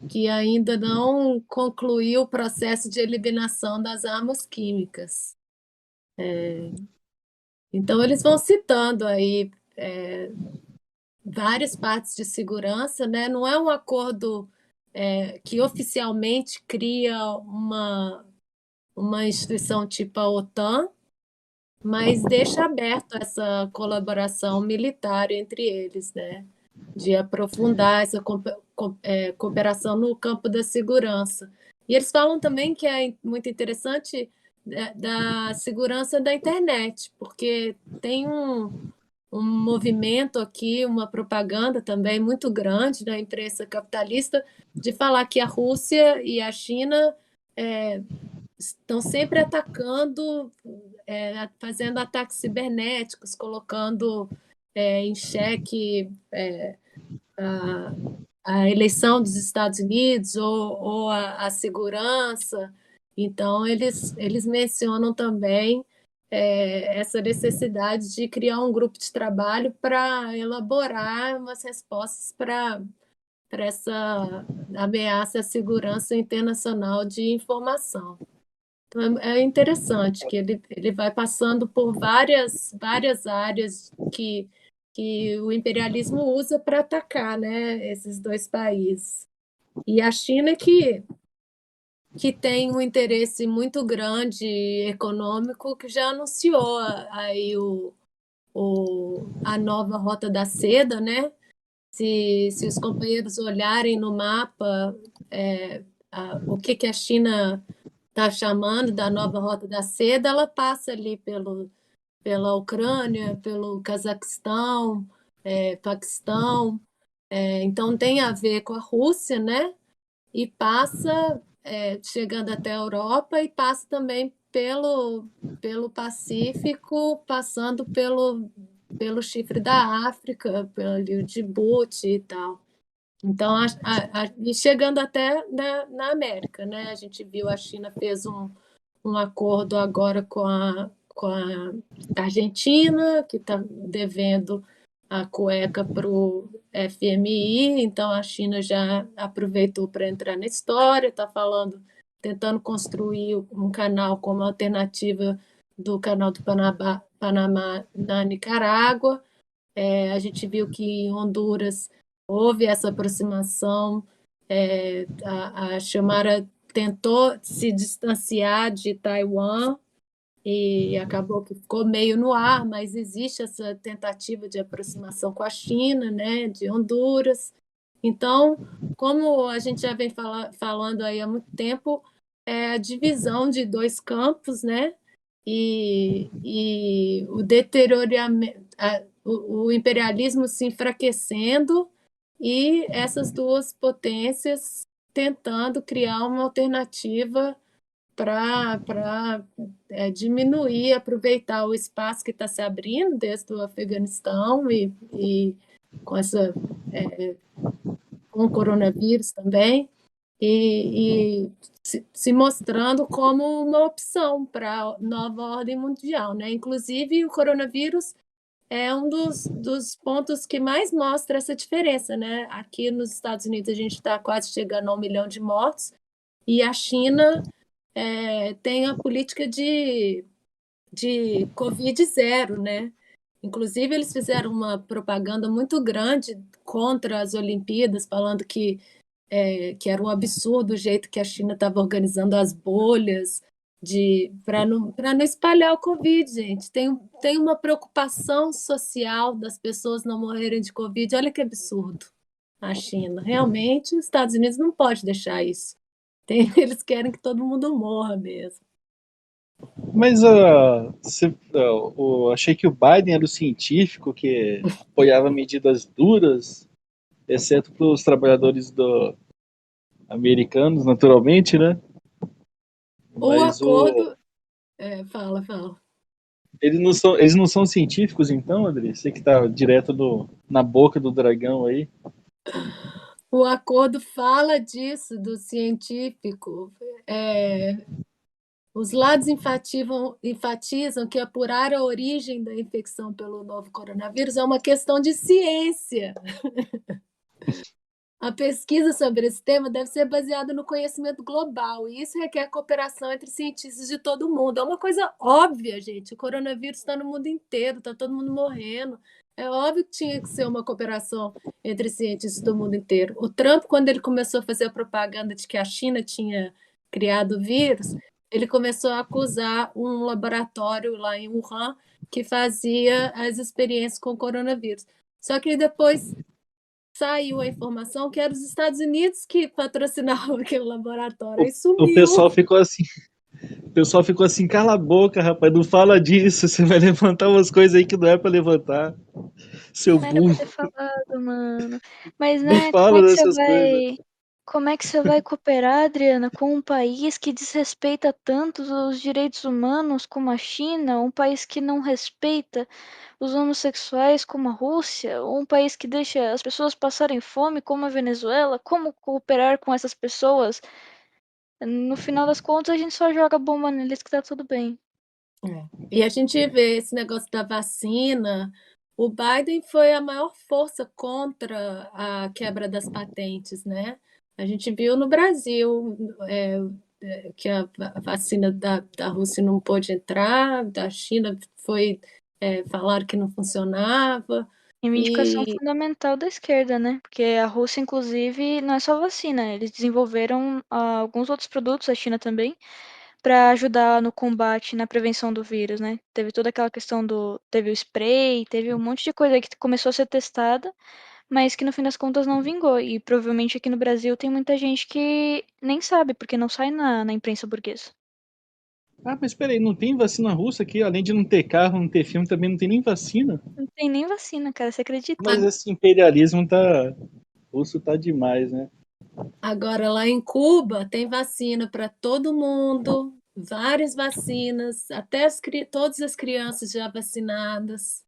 que ainda não concluiu o processo de eliminação das armas químicas. Então, eles vão citando aí várias partes de segurança, né? Não é um acordo que oficialmente cria uma instituição tipo a OTAN, mas deixa aberto essa colaboração militar entre eles, né? De aprofundar essa cooperação no campo da segurança. E eles falam também que é muito interessante da segurança da internet, porque tem um movimento aqui, uma propaganda também muito grande da imprensa capitalista de falar que a Rússia e a China estão sempre atacando, fazendo ataques cibernéticos, colocando em xeque a eleição dos Estados Unidos ou a segurança. Então, eles mencionam também essa necessidade de criar um grupo de trabalho para elaborar umas respostas para essa ameaça à segurança internacional de informação. Então, é interessante que ele vai passando por várias áreas que o imperialismo usa para atacar, né, esses dois países. E a China que tem um interesse muito grande econômico, que já anunciou aí a nova Rota da Seda, né? Se os companheiros olharem no mapa o que a China está chamando da nova Rota da Seda, ela passa ali pela Ucrânia, pelo Cazaquistão, Paquistão, então tem a ver com a Rússia, né? E passa, chegando até a Europa, e passa também pelo Pacífico, passando pelo chifre da África, pelo Djibouti e tal. Então, e chegando até na América, né? A gente viu a China fez um acordo agora com a Argentina, que está devendo a cueca para o FMI, então a China já aproveitou para entrar na história, está tentando construir um canal como alternativa do canal do Panamá na Nicarágua. A gente viu que em Honduras houve essa aproximação, a Xiomara tentou se distanciar de Taiwan e acabou que ficou meio no ar, mas existe essa tentativa de aproximação com a China, né, de Honduras. Então, como a gente já vem falando aí há muito tempo, é a divisão de dois campos, né, e o deterioramento, o imperialismo se enfraquecendo e essas duas potências tentando criar uma alternativa para diminuir, aproveitar o espaço que está se abrindo desde o Afeganistão e com com o coronavírus também, e se mostrando como uma opção para a nova ordem mundial, né? Inclusive, o coronavírus é um dos pontos que mais mostra essa diferença, né? Aqui nos Estados Unidos a gente está quase chegando a 1 milhão de mortos, e a China tem a política de Covid zero, né? Inclusive, eles fizeram uma propaganda muito grande contra as Olimpíadas, falando que era um absurdo o jeito que a China estava organizando as bolhas para não espalhar o Covid, gente. Tem uma preocupação social das pessoas não morrerem de Covid. Olha que absurdo a China. Realmente, os Estados Unidos não pode deixar isso. Eles querem que todo mundo morra mesmo. Mas eu achei que o Biden era o científico que apoiava medidas duras, exceto para os trabalhadores americanos, naturalmente, né? O Mas acordo. Fala. Eles não são científicos, então, Adri? Você que tá direto na boca do dragão aí. O acordo fala disso, do científico. Os lados enfatizam que apurar a origem da infecção pelo novo coronavírus é uma questão de ciência. A pesquisa sobre esse tema deve ser baseada no conhecimento global, e isso requer cooperação entre cientistas de todo mundo. É uma coisa óbvia, gente. O coronavírus está no mundo inteiro, está todo mundo morrendo. É óbvio que tinha que ser uma cooperação entre cientistas do mundo inteiro. O Trump, quando ele começou a fazer a propaganda de que a China tinha criado o vírus, ele começou a acusar um laboratório lá em Wuhan que fazia as experiências com o coronavírus. Só que depois saiu a informação que era os Estados Unidos que patrocinavam aquele laboratório. Aí O sumiu. pessoal ficou assim. O pessoal ficou assim, cala a boca, rapaz, não fala disso, você vai levantar umas coisas aí que não é pra levantar, seu Não era pra burro, ter falado, mano. Mas, não né, fala dessas coisas. como é que você vai cooperar, Adriana, com um país que desrespeita tanto os direitos humanos como a China, um país que não respeita os homossexuais como a Rússia, ou um país que deixa as pessoas passarem fome como a Venezuela? Como cooperar com essas pessoas? No final das contas, a gente só joga bomba neles que tá tudo bem. E a gente vê esse negócio da vacina. O Biden foi a maior força contra a quebra das patentes, né? A gente viu no Brasil que a vacina da Rússia não pôde entrar, da China falaram que não funcionava. Reivindicação E fundamental da esquerda, né? Porque a Rússia, inclusive, não é só vacina, eles desenvolveram alguns outros produtos, a China também, para ajudar no combate, na prevenção do vírus, né? Teve toda aquela questão teve o spray, teve um monte de coisa que começou a ser testada, mas que no fim das contas não vingou. E provavelmente aqui no Brasil tem muita gente que nem sabe, porque não sai na imprensa burguesa. Ah, mas peraí, não tem vacina russa aqui? Além de não ter carro, não ter filme, também não tem nem vacina? Não tem nem vacina, cara, você acredita? Mas esse imperialismo russo tá demais, né? agora lá em Cuba tem vacina para todo mundo, várias vacinas, até todas as crianças já vacinadas.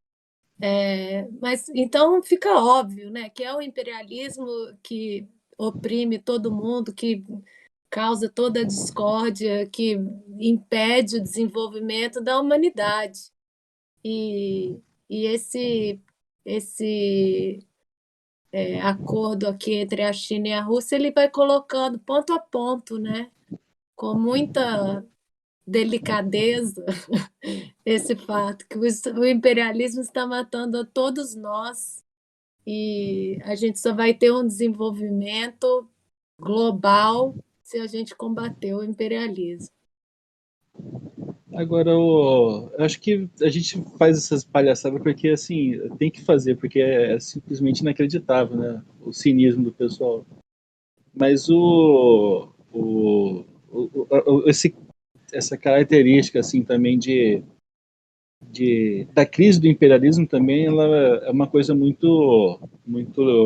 Mas então fica óbvio, né, que é o imperialismo que oprime todo mundo, que causa toda a discórdia, que impede o desenvolvimento da humanidade. E, e esse acordo aqui entre a China e a Rússia, ele vai colocando ponto a ponto, né, com muita delicadeza, esse fato que o imperialismo está matando a todos nós e a gente só vai ter um desenvolvimento global se a gente combater o imperialismo. Agora, eu acho que a gente faz essas palhaçadas porque, assim, tem que fazer, porque é simplesmente inacreditável, né? O cinismo do pessoal. Mas essa característica, assim, também da crise do imperialismo também, ela é uma coisa muito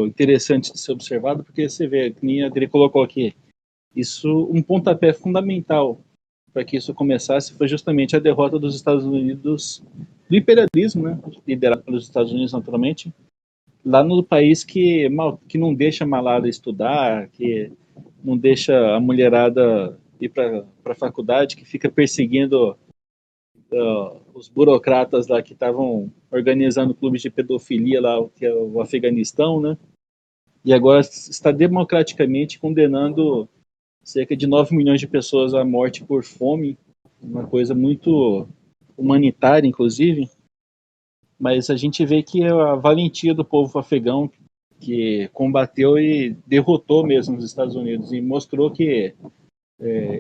interessante de ser observada, porque você vê, que nem a Adri colocou aqui, isso, um pontapé fundamental para que isso começasse foi justamente a derrota dos Estados Unidos, do imperialismo, né, liderado pelos Estados Unidos naturalmente, lá no país que não deixa a malada estudar, que não deixa a mulherada ir para a faculdade, que fica perseguindo os burocratas lá que estavam organizando clubes de pedofilia lá, que é o Afeganistão, né? E agora está democraticamente condenando cerca de 9 milhões de pessoas à morte por fome, uma coisa muito humanitária, inclusive. Mas a gente vê que a valentia do povo afegão que combateu e derrotou mesmo os Estados Unidos e mostrou que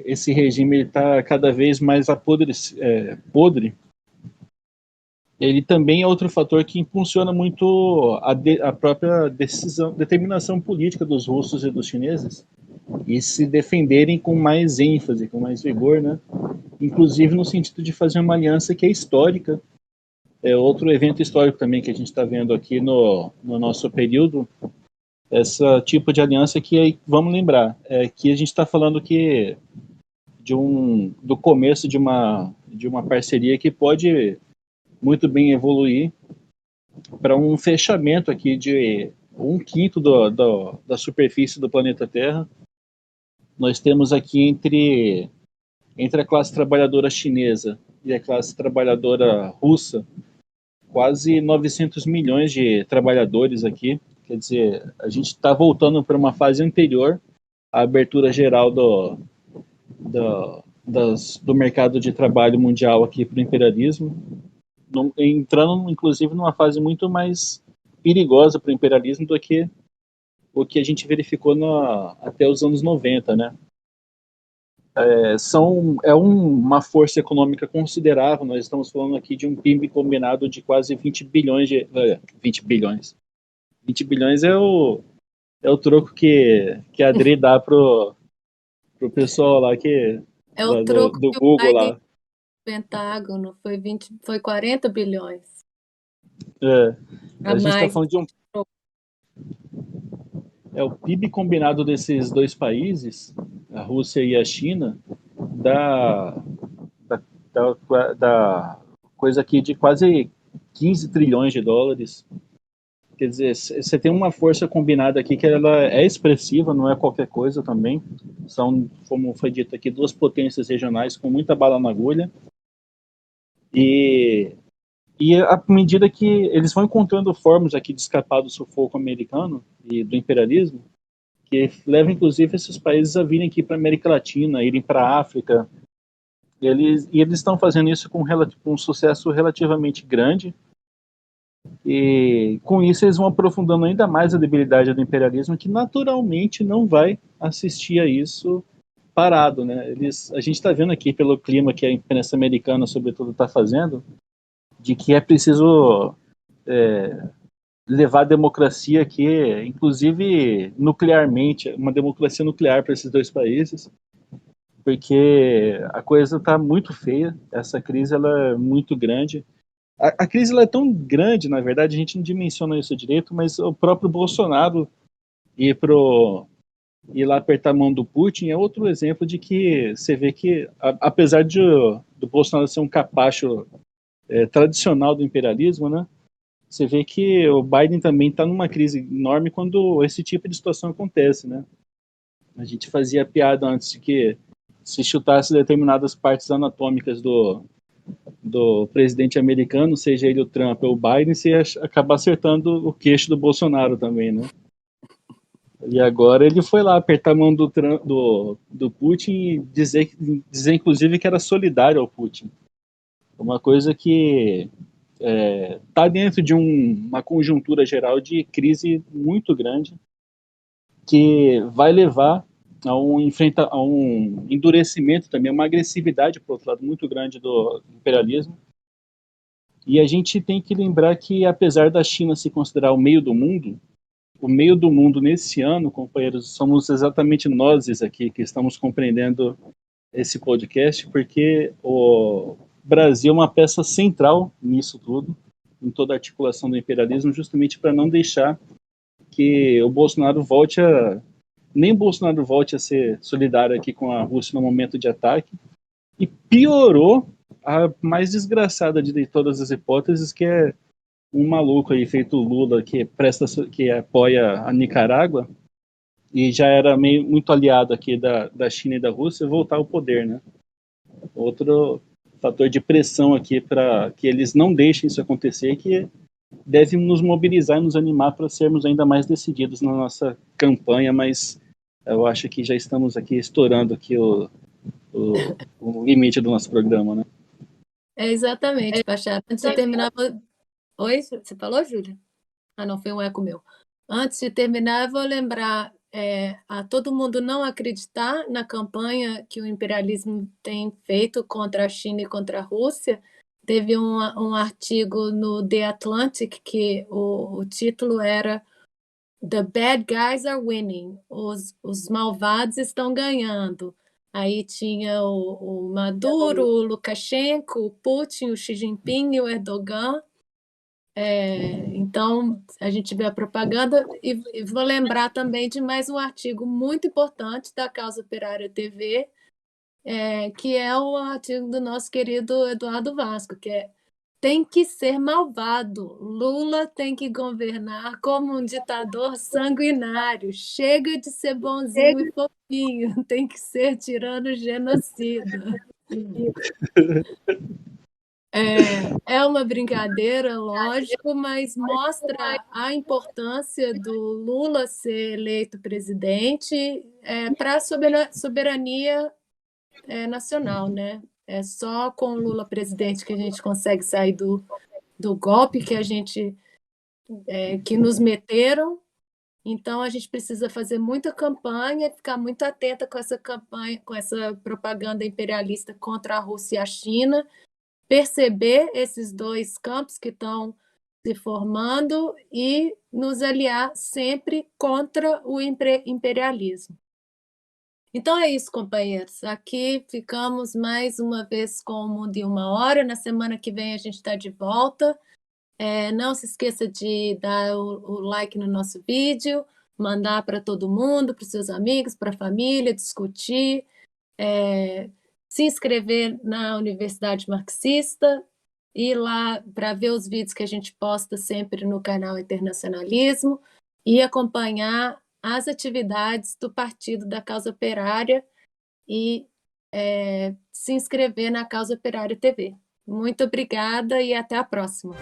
esse regime está cada vez mais podre. Ele também é outro fator que impulsiona muito a própria determinação política dos russos e dos chineses e se defenderem com mais ênfase, com mais vigor, né? Inclusive no sentido de fazer uma aliança que é histórica. É outro evento histórico também que a gente está vendo aqui no nosso período, esse tipo de aliança que, vamos lembrar, que a gente está falando que do começo de uma parceria que pode muito bem evoluir para um fechamento aqui de 1/5 da superfície do planeta Terra. Nós temos aqui entre a classe trabalhadora chinesa e a classe trabalhadora russa quase 900 milhões de trabalhadores aqui. Quer dizer, a gente está voltando para uma fase anterior à abertura geral do mercado de trabalho mundial aqui para o imperialismo, entrando inclusive numa fase muito mais perigosa para o imperialismo do que o que a gente verificou até os anos 90, né? Uma força econômica considerável. Nós estamos falando aqui de um PIB combinado de quase 20 bilhões 20 bilhões. 20 bilhões é o troco que a Adri dá pro pessoal lá É o troco do que o Google Biden lá. Pentágono foi 40 bilhões A gente está mais. falando de o PIB combinado desses dois países, a Rússia e a China, da coisa aqui de quase 15 trilhões de dólares. Quer dizer, você tem uma força combinada aqui que ela é expressiva, não é qualquer coisa também. São, como foi dito aqui, duas potências regionais com muita bala na agulha. E à medida que eles vão encontrando formas aqui de escapar do sufoco americano e do imperialismo, que leva inclusive esses países a virem aqui para a América Latina, irem para a África. Eles estão fazendo isso com um sucesso relativamente grande. E com isso eles vão aprofundando ainda mais a debilidade do imperialismo, que naturalmente não vai assistir a isso parado, né? A gente está vendo aqui pelo clima que a imprensa americana, sobretudo, está fazendo, de que é preciso levar a democracia aqui, inclusive nuclearmente, uma democracia nuclear para esses dois países, porque a coisa está muito feia. Essa crise ela é muito grande. A crise ela é tão grande, na verdade, a gente não dimensiona isso direito, mas o próprio Bolsonaro ir lá apertar a mão do Putin é outro exemplo de que você vê que, apesar do Bolsonaro ser um capacho tradicional do imperialismo, né, você vê que o Biden também está numa crise enorme quando esse tipo de situação acontece, né? A gente fazia piada antes de que se chutasse determinadas partes anatômicas do presidente americano, seja ele o Trump ou o Biden, se ia acabar acertando o queixo do Bolsonaro também, né? E agora ele foi lá apertar a mão do Putin e dizer inclusive que era solidário ao Putin. Uma coisa que está dentro de uma conjuntura geral de crise muito grande, que vai levar a um endurecimento também, uma agressividade, por outro lado, muito grande do imperialismo. E a gente tem que lembrar que, apesar da China se considerar o meio do mundo nesse ano, companheiros, somos exatamente nós aqui que estamos compreendendo esse podcast, porque o Brasil é uma peça central nisso tudo, em toda a articulação do imperialismo, justamente para não deixar que o Bolsonaro nem Bolsonaro volte a ser solidário aqui com a Rússia no momento de ataque, e piorou a mais desgraçada de todas as hipóteses, que é um maluco aí feito Lula que apoia a Nicarágua e já era muito aliado aqui da China e da Rússia, voltar ao poder, né? Outro fator de pressão aqui para que eles não deixem isso acontecer, que deve nos mobilizar e nos animar para sermos ainda mais decididos na nossa campanha, mas eu acho que já estamos aqui estourando aqui o limite do nosso programa, né? Exatamente, Pachá. Antes de terminar. Oi, você falou, Júlia? Ah, não, foi um eco meu. Antes de terminar, eu vou lembrar a todo mundo não acreditar na campanha que o imperialismo tem feito contra a China e contra a Rússia. Teve um artigo no The Atlantic que o título era The Bad Guys Are Winning. Os malvados estão ganhando. Aí tinha o Maduro, o Lukashenko, o Putin, o Xi Jinping e o Erdogan. Então, a gente vê a propaganda e vou lembrar também de mais um artigo muito importante da Causa Operária TV, que é o artigo do nosso querido Eduardo Vasco, que é tem que ser malvado. Lula tem que governar como um ditador sanguinário. Chega de ser bonzinho e fofinho, tem que ser tirano genocida. É uma brincadeira, lógico, mas mostra a importância do Lula ser eleito presidente para a soberania nacional, né? É só com o Lula presidente que a gente consegue sair do golpe que nos meteram. Então a gente precisa fazer muita campanha, ficar muito atenta com essa campanha, com essa propaganda imperialista contra a Rússia e a China, perceber esses dois campos que estão se formando e nos aliar sempre contra o imperialismo. Então é isso, companheiros. Aqui ficamos mais uma vez com o Mundo em uma Hora. Na semana que vem a gente está de volta. Não se esqueça de dar o like no nosso vídeo, mandar para todo mundo, para os seus amigos, para a família, discutir, se inscrever na Universidade Marxista, ir lá para ver os vídeos que a gente posta sempre no canal Internacionalismo e acompanhar as atividades do Partido da Causa Operária e se inscrever na Causa Operária TV. Muito obrigada e até a próxima.